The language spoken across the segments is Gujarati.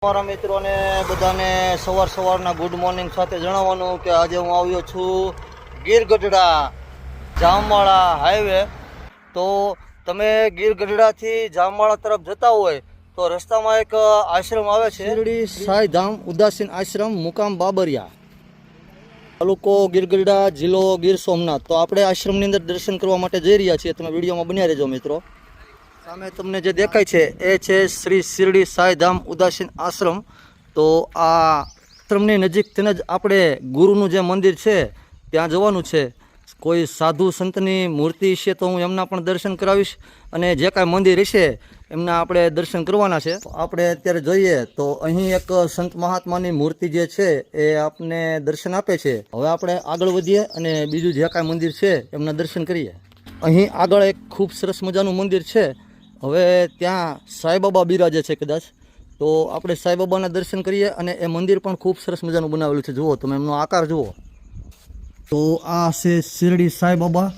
મારા મિત્રોને બધાને સવારના ગુડ મોર્નિંગ સાથે જણાવવાનું કે આજે હું આવ્યો છું ગીર ગઢડા જામવાળા હાઈવે। તો તમે ગીર ગઢડાથી જામવાળા તરફ જતા હોય તો રસ્તામાં એક આશ્રમ આવે છે, શિરડી સાઈ ધામ ઉદાસીન આશ્રમ, મુકામ બાબરિયા, તાલુકો ગીર ગઢડા, જિલ્લો ગીર સોમનાથ। તો આપણે આશ્રમની અંદર દર્શન કરવા માટે જઈ રહ્યા છીએ। તમે વિડીયોમાં બન્યા રહેજો મિત્રો। સામે તમને જે દેખાય છે એ છે શ્રી શિરડી સાઈ ધામ ઉદાસીન આશ્રમ। તો આ આશ્રમની નજીકથી જ આપણે ગુરુનું જે મંદિર છે ત્યાં જવાનું છે। કોઈ સાધુ સંતની મૂર્તિ છે તો હું એમના પણ દર્શન કરાવીશ, અને જે કાંઈ મંદિર હશે એમના આપણે દર્શન કરવાના છે। આપણે અત્યારે જોઈએ તો અહીં એક સંત મહાત્માની મૂર્તિ જે છે એ આપને દર્શન આપે છે। હવે આપણે આગળ વધીએ અને બીજું જે કાંઈ મંદિર છે એમના દર્શન કરીએ। અહીં આગળ એક ખૂબ સરસ મજાનું મંદિર છે। હવે ત્યાં સાંઈબાબા બિરાજે છે કદાચ, તો આપણે સાંઈબાબાના દર્શન કરીએ। અને એ મંદિર પણ ખૂબ સરસ મજાનું બનાવેલું છે, જુઓ તમે એમનો આકાર જુઓ। તો આ છે શિરડી સાંઈબાબા।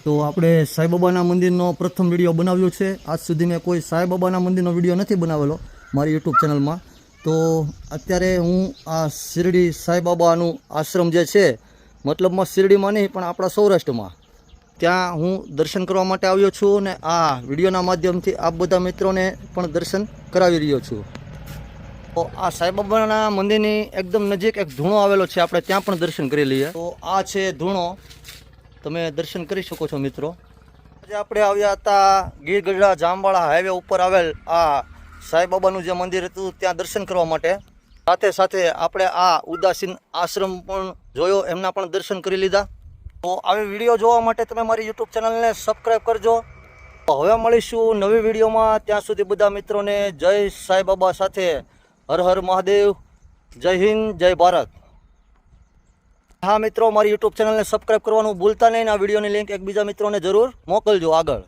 તો આપણે સાંઈબાબાના મંદિરનો પ્રથમ વિડીયો બનાવ્યો છે। આજ સુધી મેં કોઈ સાંઈબાબાના મંદિરનો વિડીયો નથી બનાવેલો મારી યુટ્યુબ ચેનલમાં। તો અત્યારે હું આ શિરડી સાંઈબાબાનું આશ્રમ જે છે, મતલબમાં શિરડીમાં નહીં પણ આપણા સૌરાષ્ટ્રમાં, ત્યાં હું દર્શન કરવા માટે આવ્યો છું, અને આ વિડીયોના માધ્યમથી આપ બધા મિત્રોને પણ દર્શન કરાવી રહ્યો છું। તો આ સાંઈબાબાના મંદિરની એકદમ નજીક એક ધૂણો આવેલો છે, આપણે ત્યાં પણ દર્શન કરી લઈએ। તો આ છે ધૂણો, તમે દર્શન કરી શકો છો મિત્રો। આજે આપણે આવ્યા હતા ગીર ગઢડા જામવાળા હાઈવે ઉપર આવેલ આ સાંઈબાબાનું જે મંદિર હતું ત્યાં દર્શન કરવા માટે। સાથે સાથે આપણે આ ઉદાસીન આશ્રમ પણ જોયો, એમના પણ દર્શન કરી લીધા। તો આવી વિડીયો જોવા માટે તમે મારી યુટ્યુબ ચેનલને સબસ્ક્રાઈબ કરજો। હવે મળીશું નવી વિડીયોમાં, ત્યાં સુધી બધા મિત્રોને જય સાંઈબાબા સાથે હર હર મહાદેવ, જય હિન્દ, જય ભારત। હા મિત્રો, મારી યુટ્યુબ ચેનલને સબસ્ક્રાઈબ કરવાનું ભૂલતા નહીં, આ વિડીયોની લિંક એકબીજા મિત્રોને જરૂર મોકલજો આગળ।